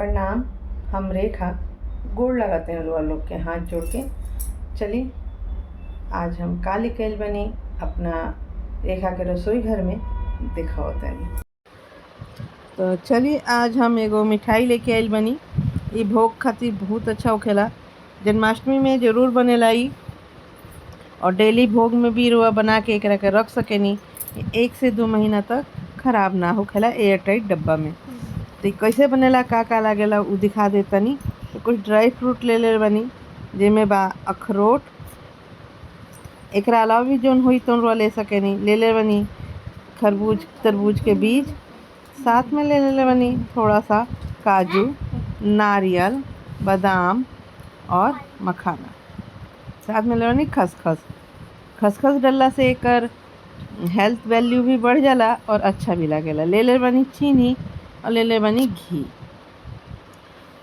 प्रणाम। हम रेखा गोड़ लगाते हैं रुआ लोग के हाथ जोड़ के। चलिए आज हम का लेके बनी अपना रेखा के रसोई घर में दिखाओ तनी। तो चलिए आज हम एगो मिठाई लेके आइल बनी। ये भोग खातिर बहुत अच्छा होखेला, जन्माष्टमी में ज़रूर बनेला ई, और डेली भोग में भी रुआ बना के एकरा के रख सकेनी। 1 से 2 महीना तक खराब ना होखेला एयर टाइट डब्बा में। तो ई कैसे बनेला का लागेला उ दिखा देतनी। तो कुछ ड्राई फ्रूट ले ले बनी, जेमे बा अखरोट, एकरा अलावा भी जौन होई तौन रुआ ले सकेनी। ले ले बनी खरबूज तरबूज के बीज, साथ में ले ले बनी थोड़ा सा काजू, नारियल, बादाम और मखाना। साथ में ले बनी खसखस। खसखस डलला से एकर हेल्थ वैल्यू भी बढ़ जाला और अच्छा भी लागेला। ले ले बनी चीनी और ले ले बनी घी।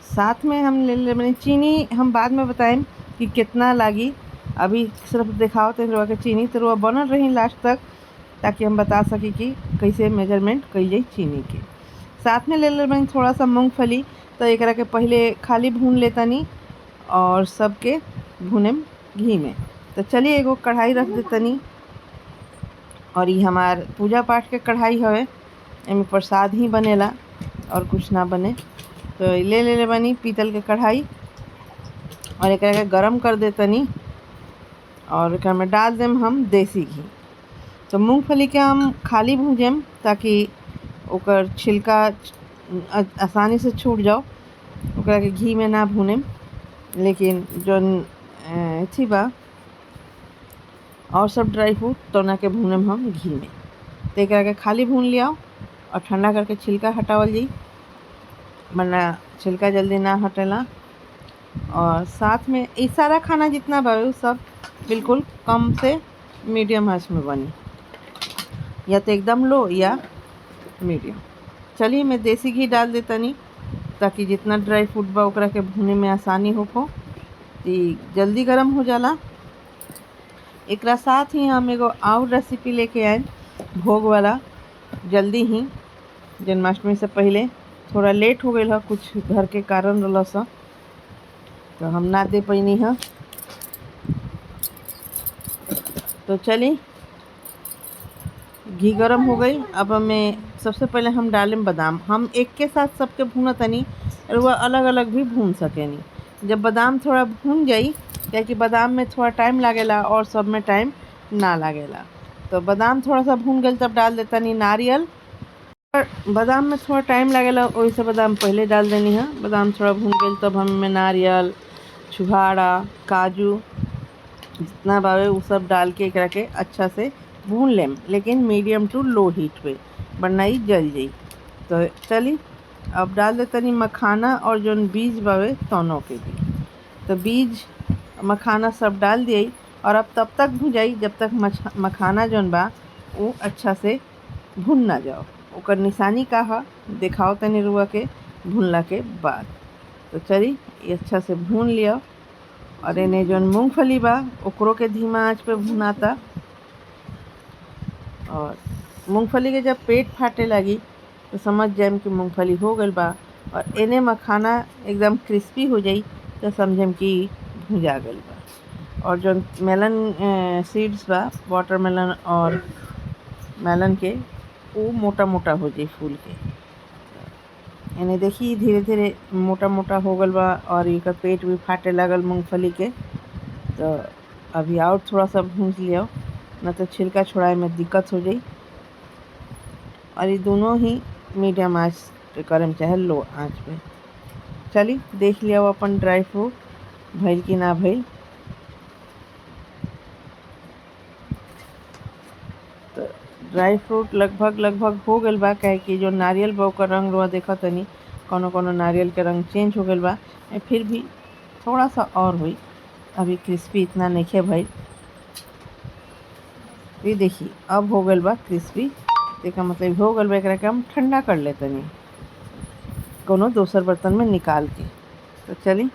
साथ में हम ले ले बनी चीनी, हम बाद में बताएं कि कितना लागी, अभी सिर्फ दिखाओ तो रुआ के चीनी। तो रुआ बनल रही लास्ट तक, ताकि हम बता सकी कि कैसे मेजरमेंट कई जाए चीनी के। साथ में ले ले बनी थोड़ा सा मूंगफली। तो एकरा के पहले खाली भून लेतनी और सबके भुने घी में। तो चलिए एगो कढ़ाई रख देतनी, और ये हमार पूजा पाठ के कढ़ाई हवे, एमे प्रसाद ही बनेला और कुछ ना बने। तो ले ले बनी पीतल के कढ़ाई, और एकरा के गरम कर देतनी, और एकरा में डाल देम हम देसी घी। तो मूंगफली के हम खाली भूंजेम ताकि ओकर छिलका आसानी से छूट जाओ, ओकरा के घी में ना भूनेम। लेकिन जौन थी बा और सब ड्राई फ्रूट तो ना के भूनम हम घी में। तो एकरा के खाली भून लिया और ठंडा करके छिलका हटावल जाई, वरना छिलका जल्दी ना हटेला। और साथ में ये सारा खाना जितना बा उ सब बिल्कुल कम से मीडियम आंच में बनी, या तो एकदम लो या मीडियम। चलिए मैं देसी घी डाल देतनी, ताकि जितना ड्राई फ्रूट बा ओकरा के भूने में आसानी हो, जल्दी गरम हो जाला। एकरा साथ ही हम एगो और रेसिपी लेके आए भोग वाला, जल्दी ही जन्माष्टमी से पहले। थोड़ा लेट हो गई है, कुछ घर के कारण रहला सा, तो हम ना दे पैनी है। तो चलिए घी गरम हो गई। अब हमें सबसे पहले हम डालें बादाम। हम एक के साथ सबके भूनतनी, और वह अलग अलग भी भून सकेनी। जब बादाम थोड़ा भून जाई, क्योंकि बादाम में थोड़ा टाइम लागेला और सब में टाइम ना लागेला। तो बादाम थोड़ा सा भून गई तब डाल देतनी नारियल। बादाम में थोड़ा टाइम लागेला, वही से बादाम पहले डाल देनी है। बादाम थोड़ा भून गई तब हम नारियल, छुहारा, काजू जितना बावे वो सब डाल के एकरा के अच्छा से भून लेम, लेकिन मीडियम टू लो हीट पे, वरना ही जल जाई। तो चलिए अब डाल देतनी मखाना और जौन बीज बावे दोनों के भी। तो बीज मखाना सब डाल दिए, और अब तब तक भुजाई जब तक मखाना जौन बा वो अच्छा से भुन ना जाओ। ओकर निशानी का है दिखाओ तनी रुआ के भुनला के बाद। तो चलिए ये अच्छा से भून लिया, और इन्हें जौन मूंगफली बा ओकरो के धीमा आंच पे भुनाता। और मूंगफली के जब पेट फाटे लगी तो समझ जाएम कि मूंगफली हो गई बा, और इन्हें मखाना एकदम क्रिस्पी हो जाई तो समझम कि भुजा गई बा। और जो मेलन सीड्स बा, वाटरमेलन और मेलन के, वो मोटा मोटा हो जाई फूल के। इन्हें देखिए धीरे धीरे मोटा मोटा हो गल बा, और एक पेट भी फाटे लगल मूंगफली के। तो अभी और थोड़ा सा भून लिया, न तो छिलका छोड़ाए में दिक्कत हो जाई। और ये दोनों ही मीडियम आंच पे करम, चाहे लो आंच पे। चलिए देख लिया वो अपन ड्राई फ्रूट भइल कि ना भइल। तो ड्राई फ्रूट लगभग हो गल बा, काहे कि जो नारियल बा ओकर रंग रुआ देखा तनी, कोनो नारियल के रंग चेंज हो गल बा। फिर भी थोड़ा सा और हुई, अभी क्रिस्पी इतना नहीं है भाई। ये देखिए अब हो गल बा क्रिस्पी। देखा मतलब हो गल बा। एकरा के हम ठंडा कर लेतनी कोनो दूसर बर्तन में निकाल के। तो चलिए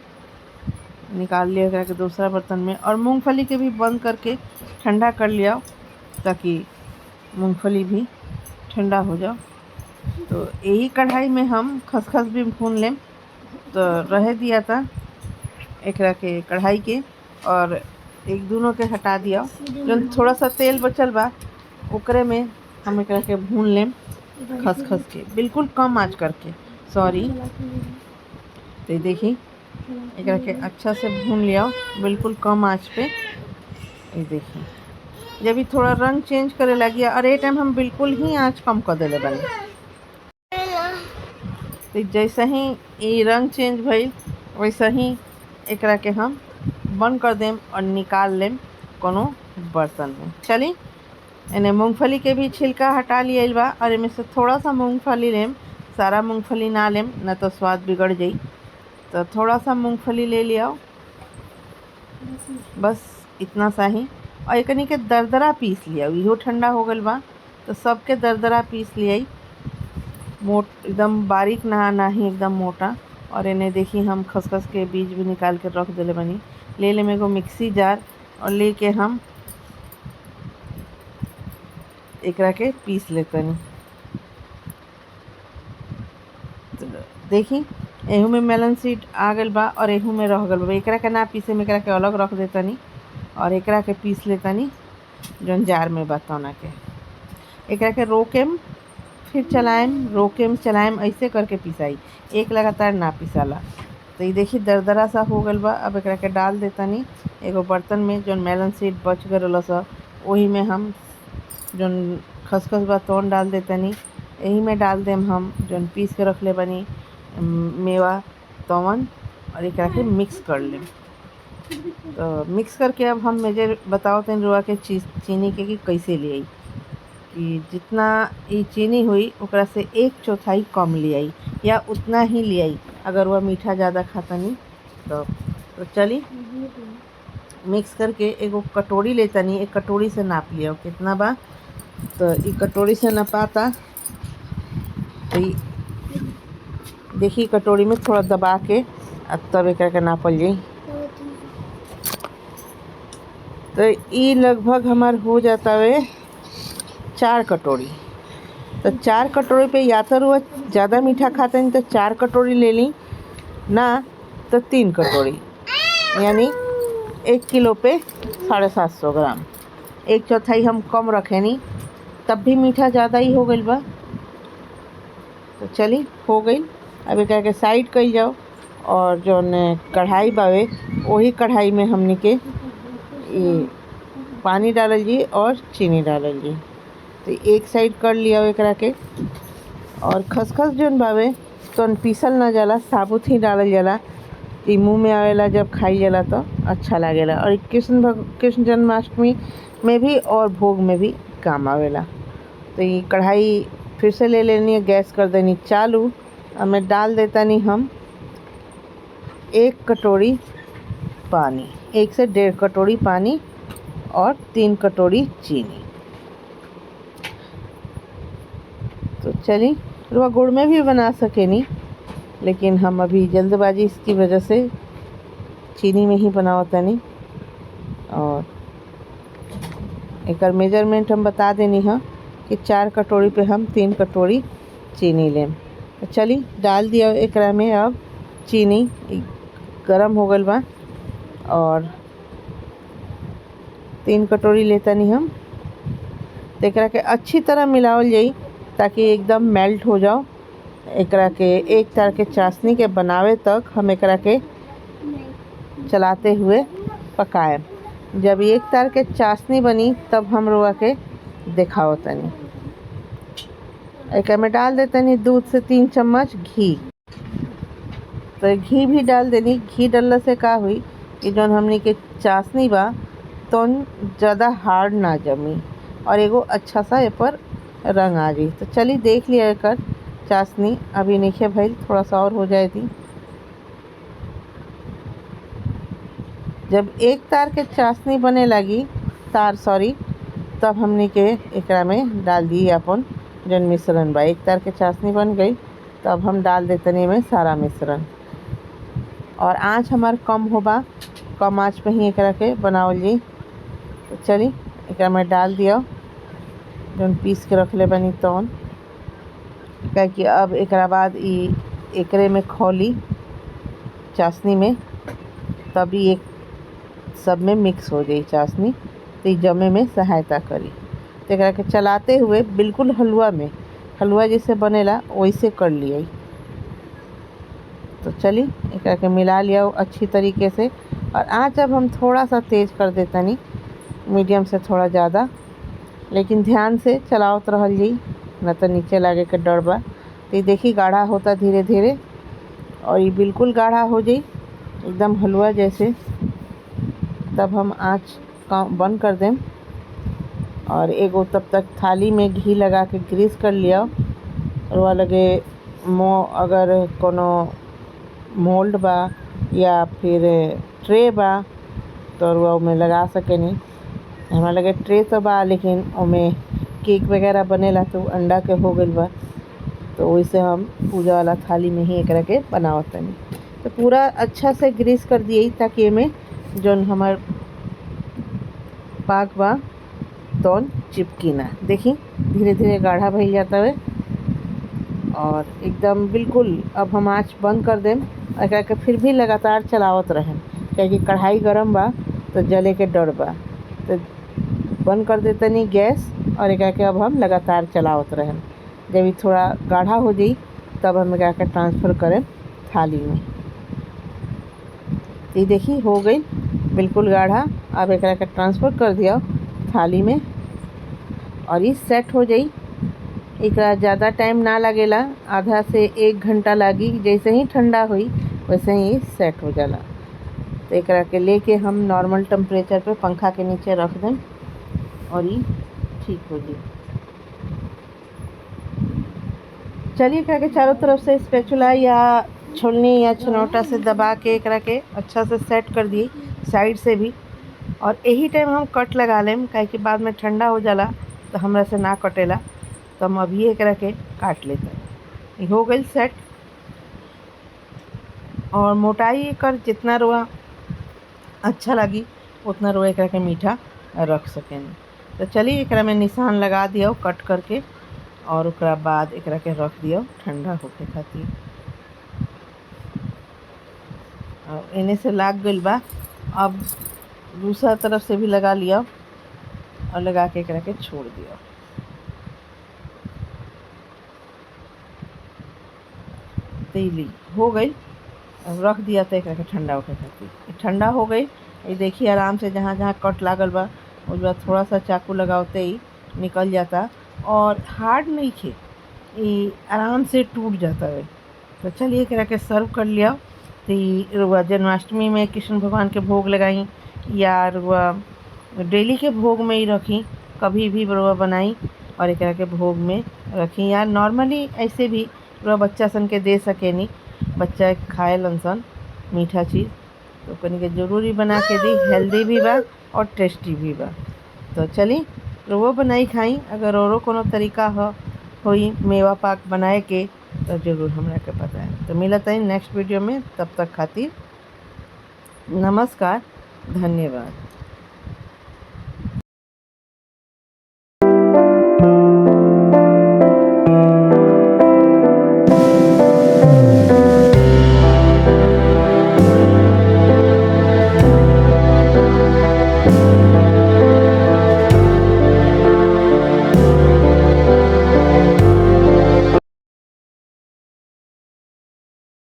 निकाल लिया एकरा के दूसरा बर्तन में, और मूंगफली के भी बंद करके ठंडा कर लिया, ताकि मूंगफली भी ठंडा हो जाओ। तो यही कढ़ाई में हम खसखस भी भून लें, तो रह दिया था एकरा के कढ़ाई के, और एक दोनों के हटा दिया। जो थोड़ा सा तेल बचल बा ओकरे में हम एकरा के भून लेम खस के, बिल्कुल कम आंच करके, सॉरी। तो देखी एकरा के अच्छा से भून लिया बिल्कुल कम आंच पे। ये देखिए जब भी थोड़ा रंग चेंज करे लगी, और ये टाइम हम बिल्कुल ही आंच कम कर देले बानी। तो जैसे ही ये रंग चेंज भइल वैसे ही एकरा के हम बंद कर देम और निकाल लेम कोनो बर्तन में। चली इन्हें मूंगफली के भी छिलका हटा लिया बा, और इनमें से थोड़ा सा मूंगफली लेम, सारा मूंगफली ना लेम न तो स्वाद बिगड़ जाई। तो थोड़ा सा मूंगफली ले लिया, बस इतना सा ही। और एकनी के दरदरा पीस लिया, इहो ठंडा हो गल बा तो सबके दरदरा पीस लिया, एकदम बारीक ना ही एकदम मोटा। और इन्हें देखी हम खसखस के बीज भी निकाल के रख दिले बनी। ले ले मेरे को मिक्सी जार और लेके हम एकरा के पीस लेतनी। तो देखी एहू में मेलन सीड आ गल बा और एहू में रह गल बा। एकरा के ना पीसे में एकरा के अलग रख देतनी और एकरा के पीस लेतनी जौन जार में बतौना के। एकरा के रोकेम फिर चलाएम, रोकेम चलाएम, ऐसे करके पिसाई, एक लगातार ना पिसाला। तो ये देखी दरदरा सा हो गल बा। अब एकरा के डाल देतनी एगो बर्तन में, जौन मेलन सीड बच गल सा वही में हम जौन खसखस बा तौन डाल देतनी। यही में डाल देम हम जौन पीस के रख ले बनी मेवा तवन, और एकरा के मिक्स कर लेम। तो मिक्स करके अब हम मेजर बताओ तन रुआ के चीनी के कि कैसे लिए, कि जितना ये चीनी हुई ओकरा से 1/4 कम लियाई या उतना ही लियाई अगर वह मीठा ज़्यादा खाता नहीं तो चली मिक्स करके एगो कटोरी लेतनी, एक कटोरी से नाप लिया कितना बा। तो ये कटोरी से नपाता, तो देखिए कटोरी में थोड़ा दबा के तब एक के नापल जाई। तो ये लगभग हमार हो जाता है 4 कटोरी। तो 4 कटोरी पे या तो वो ज़्यादा मीठा खाते हैं तो 4 कटोरी ले ली, ना तो 3 कटोरी, यानी 1 किलो पे 750 ग्राम। 1/4 हम कम रखे नहीं, तब भी मीठा ज़्यादा ही हो गई बा। तो चली हो गई। अब एक के साइड कल जाओ, और जो कढ़ाई बावे वही कढ़ाई में हमने के पानी डालल जी और चीनी डालल जी। तो एक साइड कर लिया एकरा के। और खसखस जोन बावे तो पीसल ना जाला, साबुत ही डालल जाला। ई मुँह में आवेला जब खाई जाला तो अच्छा लागेला, और कृष्ण जन्माष्टमी में भी और भोग में भी काम आवेला। तो ये कढ़ाई फिर से ले लेनी है, गैस कर देनी चालू। अब मैं डाल देता नहीं हम 1 कटोरी पानी, 1 से 1.5 कटोरी पानी और 3 कटोरी चीनी। तो चलिए रुआ गुड़ में भी बना सके नहीं, लेकिन हम अभी जल्दबाजी इसकी वजह से चीनी में ही बनावता नहीं। और एक मेजरमेंट हम बता देनी है कि 4 कटोरी पे हम 3 कटोरी चीनी लें। तो चली डाल दिया एकरा में। अब चीनी गरम हो गल बा और 3 कटोरी लेता नहीं हम। तो एकरा के अच्छी तरह मिलावल जाई ताकि एकदम मेल्ट हो जाओ। एकरा के एक तार के चाशनी के बनावे तक हम एकरा के चलाते हुए पकाए। जब एक तार के चाशनी बनी तब हम रुआ के दिखाओ तनी। एक में डाल देते नहीं 2 से 3 चम्मच घी। तो घी भी डाल देनी। घी डालने से का हुई कि जौन हमनी के चाशनी बा तो ज़्यादा हार्ड ना जमी और एगो अच्छा सा ए पर रंग आ जाई। तो चली देख लिया एकर चाशनी अभी नहीं भइल, थोड़ा सा और हो जाए थी। जब एक तार के चाशनी बने लगी तब हमने के एकरा में डाल दी अपन जौन मिश्रण बा। एक तार के चाशनी बन गई तब हम डाल देते में सारा मिश्रण। और आँच हमार कम होबा, कम आँच पे ही एकरा के बनावल जी। तो चली एकरा में डाल दिया जौन पीस के रख ले बनी तौन, क्या कि अब एकरा बाद एकरे में खौली चाशनी में, तभी एक सब में मिक्स हो जाई चाशनी, तो ई जमे में सहायता करी। तो एकरा के चलाते हुए बिल्कुल हलवा जैसे बनेला वैसे कर लिया। तो चलिए एकरा के मिला लिया अच्छी तरीके से। और आँच अब हम थोड़ा सा तेज़ कर देतनी, मीडियम से थोड़ा ज़्यादा, लेकिन ध्यान से चलावत रहल जाई, न तो नीचे लागे के डर बा। तो ये देखी गाढ़ा होता धीरे धीरे, और ये बिल्कुल गाढ़ा हो जाई एकदम हलवा जैसे। तब हम आँच बंद कर दें, और एगो तब तक थाली में घी लगा के ग्रीस कर लिया। और वह लगे अगर कोनो मोल्ड बा या फिर ट्रे बा तो रुआ में लगा सकेनी। हमारा लगे ट्रे तो बा, लेकिन उमें केक वगैरह बनेला तो अंडा के हो गइल बा, तो वैसे हम पूजा वाला थाली में ही एकरा के बनावत तनी। तो पूरा अच्छा से ग्रीस कर दिए ताकि एमें जौन हमार पाक बा तौन चिपकी ना। देखी धीरे धीरे गाढ़ा भइल जाता है, और एकदम बिल्कुल अब हम आँच बंद कर दें। एकरा के फिर भी लगातार चलावत रहें, क्योंकि कढ़ाई गरम बा तो जले के डर बा। तो बंद कर देतनी गैस, और एकरा के अब हम लगातार चलावत रहें। जब ये थोड़ा गाढ़ा हो जाई तब हम एकरा के ट्रांसफ़र करें थाली में। ये देखी हो गई बिल्कुल गाढ़ा। अब एकरा के ट्रांसफ़र कर दिया थाली में, और ये सेट हो जाई। एकरा ज़्यादा टाइम ना लगेला, आधा से 1 घंटा लागी। जैसे ही ठंडा हुई वैसे ही सेट हो जाला। तो एकरा के लेके हम नॉर्मल टेम्परेचर पे पंखा के नीचे रख दें, और ये ठीक हो जाए। चलिए एकरा के चारों तरफ से स्पैचुला या छोलनी या छनौटा से दबा के एकरा के अच्छा से सेट कर दिए साइड से भी। और यही टाइम हम कट लगा लें, काहे कि बाद में ठंडा हो जाला तो हमरा से ना कटेला। तो हम अभी एकरा के काट लेते हैं। हो गई सेट। और मोटाई एकर जितना रुआ अच्छा लगी उतना रुआ एकरा के मीठा रख सकें। तो चलिए एकरा में निशान लगा दिया कट करके, और उसके बाद एकरा के रख दिया ठंडा होके खातिर। और इन्हें से लाग गइल बा, अब दूसरा तरफ से भी लगा लिया, और लगा के एकरा के छोड़ दिया। तेली हो गई। अब रख दिया तो एकरा के ठंडा होके खातिर। ठंडा हो गई। ये देखिए आराम से जहाँ जहाँ कट लागल बा उस बाद थोड़ा सा चाकू लगाते ही निकल जाता, और हार्ड नहीं खे, ये आराम से टूट जाता है। तो चलिए एकरा के सर्व कर लिया। तो रुआ जन्माष्टमी में कृष्ण भगवान के भोग लगाई, या रुआ डेली के भोग में ही रखी, कभी भी रुआ बनाई और एकरा के भोग में रखी, या नॉर्मली ऐसे भी रुआ बच्चा सन के दे सकेनी। बच्चा खाए लनसन मीठा चीज़, तो कनी के ज़रूरी बना के दी, हेल्दी भी बा और टेस्टी भी बा। तो चली रुआ बनाई खाई। अगर औरो कोनो तरीका होई मेवा पाक बनाए के तो ज़रूर हमरा के बताएं। तो मिलत है नेक्स्ट वीडियो में, तब तक खातिर नमस्कार, धन्यवाद।